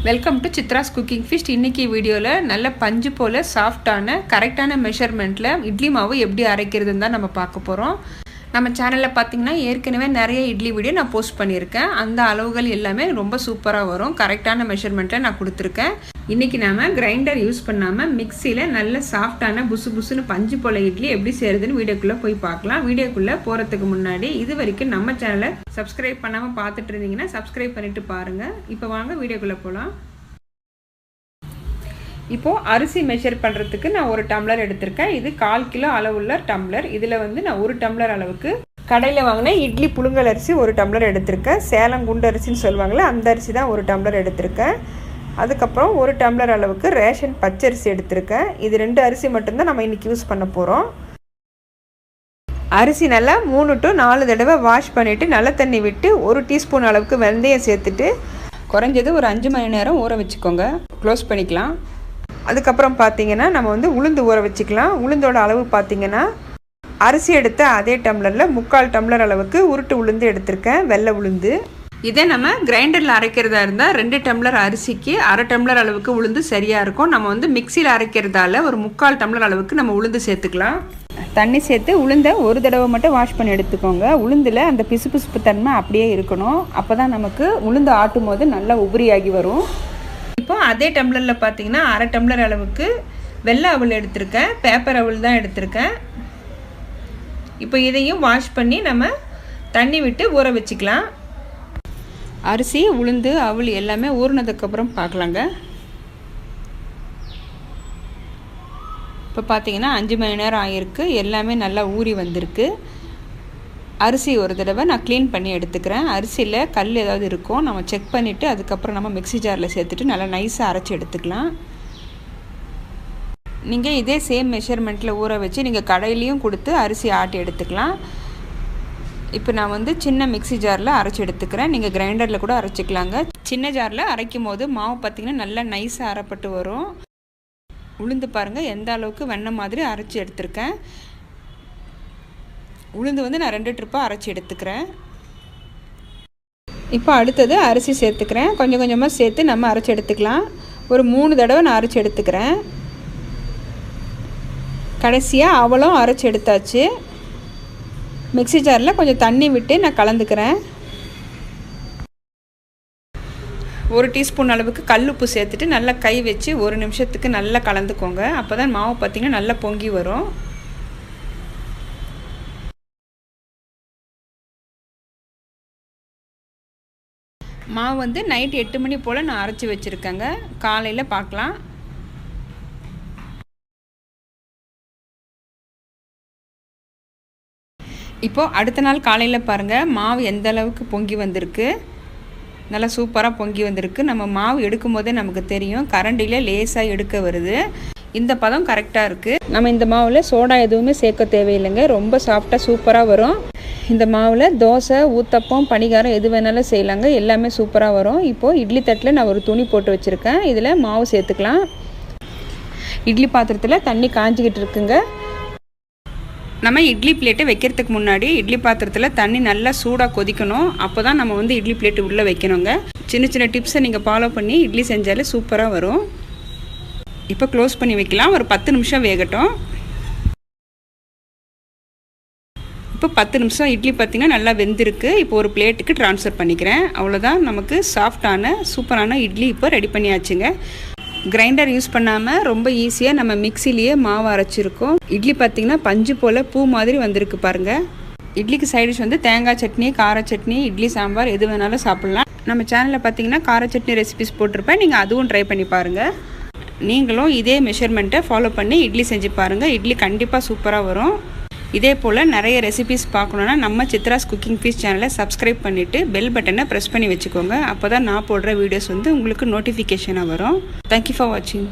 Welcome to Chitra's cooking feast. இன்றைக்கி வீடியோவில் நல்ல பஞ்சு போல் சாஃப்டான கரெக்டான மெஷர்மெண்ட்டில் இட்லி மாவு எப்படி அரைக்கிறதுன்னு தான் நம்ம பார்க்க போகிறோம். நம்ம சேனலில் பார்த்திங்கன்னா ஏற்கனவே நிறைய இட்லி வீடியோ நான் போஸ்ட் பண்ணியிருக்கேன். அந்த அளவுகள் எல்லாமே ரொம்ப சூப்பராக வரும். கரெக்டான மெஷர்மெண்ட்டில் நான் கொடுத்துருக்கேன். இன்றைக்கி நாம் கிரைண்டர் யூஸ் பண்ணாமல் மிக்சியில் நல்ல சாஃப்டான புசு புசுன்னு பஞ்சு போல் இட்லி எப்படி செய்கிறதுன்னு வீடியோக்குள்ளே போய் பார்க்கலாம். வீடியோக்குள்ளே போகிறதுக்கு முன்னாடி இது வரைக்கும் நம்ம சேனலை சப்ஸ்கிரைப் பண்ணாமல் பார்த்துட்டு இருந்தீங்கன்னா சப்ஸ்கிரைப் பண்ணிவிட்டு பாருங்கள். இப்போ வாங்க வீடியோக்குள்ளே போகலாம். இப்போது அரிசி மெஷர் பண்ணுறதுக்கு நான் ஒரு டம்ளர் எடுத்திருக்கேன். இது 1/4 கிலோ அளவுள்ள டம்ளர். இதில் நான் 1 டம்ளர் அளவுக்கு கடையில் வாங்கின இட்லி புழுங்கல் அரிசி 1 டம்ளர் எடுத்திருக்கேன். சேலம் குண்டு அரிசின்னு சொல்லுவாங்களே அந்த அரிசி தான் 1 டம்ளர் எடுத்திருக்கேன். அதுக்கப்புறம் 1 டம்ளர் அளவுக்கு ரேஷன் பச்சரிசி எடுத்திருக்கேன். இது 2 அரிசி மட்டும்தான் நம்ம இன்றைக்கி யூஸ் பண்ண போகிறோம். அரிசி நல்லா 3 to 4 தடவை வாஷ் பண்ணிவிட்டு நல்ல தண்ணி விட்டு 1 டீஸ்பூன் அளவுக்கு வெந்தயம் சேர்த்துட்டு குறைஞ்சது ஒரு 5 மணி நேரம் ஊற வச்சுக்கோங்க. க்ளோஸ் பண்ணிக்கலாம். அதுக்கப்புறம் பார்த்திங்கன்னா நம்ம உளுந்து ஊற வச்சுக்கலாம். உளுந்தோட அளவு பார்த்திங்கன்னா அரிசி எடுத்த அதே டம்ளரில் 3/4 டம்ளர் அளவுக்கு உருட்டு உளுந்து எடுத்திருக்கேன், வெள்ளை உளுந்து. இதே நம்ம கிரைண்டரில் அரைக்கிறதா இருந்தால் 2 டம்ளர் அரிசிக்கு 1/2 டம்ளர் அளவுக்கு உளுந்து சரியாக இருக்கும். நம்ம மிக்சியில் அரைக்கிறதால ஒரு 3/4 டம்ளர் அளவுக்கு நம்ம உளுந்து சேர்த்துக்கலாம். தண்ணி சேர்த்து உளுந்தை ஒரு தடவை மட்டும் வாஷ் பண்ணி எடுத்துக்கோங்க. உளுந்தில் அந்த பிசுபிசுப்பு தன்மை அப்படியே இருக்கணும். அப்போ தான் நமக்கு உளுந்து ஆட்டும் போது நல்லா உபரியாகி வரும். இப்போ அதே டம்ளரில் பார்த்தீங்கன்னா 1/2 டம்ளர் அளவுக்கு வெள்ளை அவல் எடுத்திருக்கேன், பேப்பர் அவல் தான் எடுத்திருக்கேன். இப்போ இதையும் வாஷ் பண்ணி நம்ம தண்ணி விட்டு ஊற வச்சுக்கலாம். அரிசி உளுந்து அவல் எல்லாமே ஊறினதுக்கப்புறம் பார்க்கலாங்க. இப்போ பார்த்தீங்கன்னா 5 மணி நேரம் ஆகிருக்கு. எல்லாமே நல்லா ஊறி வந்திருக்கு. அரிசி ஒரு தடவை நான் க்ளீன் பண்ணி எடுத்துக்கிறேன். அரிசியில் கல் ஏதாவது இருக்கும், நம்ம செக் பண்ணிவிட்டு அதுக்கப்புறம் நம்ம மிக்ஸி ஜாரில் சேர்த்துட்டு நல்லா நைஸாக அரைச்சி எடுத்துக்கலாம். நீங்கள் இதே சேம் மெஷர்மெண்ட்டில் ஊற வச்சு நீங்கள் கடையிலையும் கொடுத்து அரிசி ஆட்டி எடுத்துக்கலாம். இப்போ நான் சின்ன மிக்ஸி ஜாரில் அரைச்சி எடுத்துக்கிறேன். நீங்கள் கிரைண்டரில் கூட அரைச்சிக்கலாங்க. சின்ன ஜாரில் அரைக்கும் போது மாவு பார்த்திங்கன்னா நல்லா நைஸாக அரைப்பட்டு வரும். உளுந்து பாருங்கள் எந்த அளவுக்கு வெண்ணெய் மாதிரி அரைச்சி எடுத்துருக்கேன். உளுந்து நான் 2 ட்ரிப்பாக அரைச்சி எடுத்துக்கிறேன். இப்போ அடுத்தது அரிசி சேர்த்துக்கிறேன். கொஞ்சம் கொஞ்சமாக சேர்த்து நம்ம அரைச்சி எடுத்துக்கலாம். ஒரு 3 தடவை நான் அரைச்சி எடுத்துக்கிறேன். கடைசியாக அவளும் அரைச்சி எடுத்தாச்சு. மிக்ஸி ஜாரில் கொஞ்சம் தண்ணி விட்டு நான் கலந்துக்கிறேன். 1 டீஸ்பூன் அளவுக்கு கல்லுப்பு சேர்த்துட்டு நல்லா கை வச்சு 1 நிமிஷத்துக்கு நல்லா கலந்துக்கோங்க. அப்போ தான் மாவு பார்த்திங்கன்னா நல்லா பொங்கி வரும். மாவு நைட்டு 8 மணி போல் நான் அரைச்சி வச்சுருக்கேங்க. காலையில் பார்க்கலாம். இப்போது அடுத்த நாள் காலையில் பாருங்கள் மாவு எந்த அளவுக்கு பொங்கி வந்திருக்கு. நல்லா சூப்பராக பொங்கி வந்திருக்கு. நம்ம மாவு எடுக்கும் போதே நமக்கு தெரியும், கரண்டிலே லேசாக எடுக்க வருது. இந்த பதம் கரெக்டாக இருக்குது. நம்ம இந்த மாவில் சோடா எதுவுமே சேர்க்க தேவையில்லைங்க. ரொம்ப சாஃப்டாக சூப்பராக வரும். இந்த மாவில் தோசை, ஊத்தப்பம், பணிகாரம் எது வேணாலும் செய்யலாங்க. எல்லாமே சூப்பராக வரும். இப்போது இட்லி தட்டில் நான் ஒரு துணி போட்டு வச்சுருக்கேன். இதில் மாவு சேர்த்துக்கலாம். இட்லி பாத்திரத்தில் தண்ணி காஞ்சிக்கிட்டு இருக்குங்க. நம்ம இட்லி பிளேட்டை வைக்கிறதுக்கு முன்னாடி இட்லி பாத்திரத்தில் தண்ணி நல்லா சூடாக கொதிக்கணும். அப்போ தான் நம்ம இட்லி பிளேட்டு உள்ளே வைக்கணுங்க. சின்ன சின்ன டிப்ஸை நீங்கள் ஃபாலோ பண்ணி இட்லி செஞ்சாலே சூப்பராக வரும். இப்போ க்ளோஸ் பண்ணி வைக்கலாம். ஒரு 10 நிமிஷம் வேகட்டும். இப்போ 10 நிமிஷம் இட்லி பார்த்திங்கன்னா நல்லா வெந்திருக்கு. இப்போ ஒரு பிளேட்டுக்கு ட்ரான்ஸ்ஃபர் பண்ணிக்கிறேன். அவ்வளோதான், நமக்கு சாஃப்டான சூப்பரான இட்லி இப்போ ரெடி பண்ணியாச்சுங்க. கிரைண்டர் யூஸ் பண்ணாமல் ரொம்ப ஈஸியாக நம்ம மிக்சிலேயே மாவு அரைச்சிருக்கோம். இட்லி பார்த்திங்கன்னா பஞ்சு போல் பூ மாதிரி வந்திருக்கு பாருங்கள். இட்லிக்கு சைடிஷ் தேங்காய் சட்னி, கார சட்னி, இட்லி சாம்பார் எது வேணாலும் சாப்பிட்லாம். நம்ம சேனலில் பார்த்திங்கன்னா கார சட்னி ரெசிபிஸ் போட்டிருப்பேன். நீங்கள் அதுவும் ட்ரை பண்ணி பாருங்கள். நீங்களும் இதே மெஷர்மெண்ட்டை ஃபாலோ பண்ணி இட்லி செஞ்சு பாருங்கள். இட்லி கண்டிப்பாக சூப்பராக வரும். இதே போல் நிறைய ரெசிபிஸ் பார்க்கணுன்னா நம்ம சித்ராஸ் குக்கிங் ஃபீஸ்ட் சேனலை சப்ஸ்கிரைப் பண்ணிவிட்டு பெல் பட்டனை ப்ரெஸ் பண்ணி வச்சுக்கோங்க. அப்போ தான் நான் போடுற வீடியோஸ் உங்களுக்கு நோட்டிஃபிகேஷனாக வரும். தேங்க்யூ ஃபார் வாட்சிங்.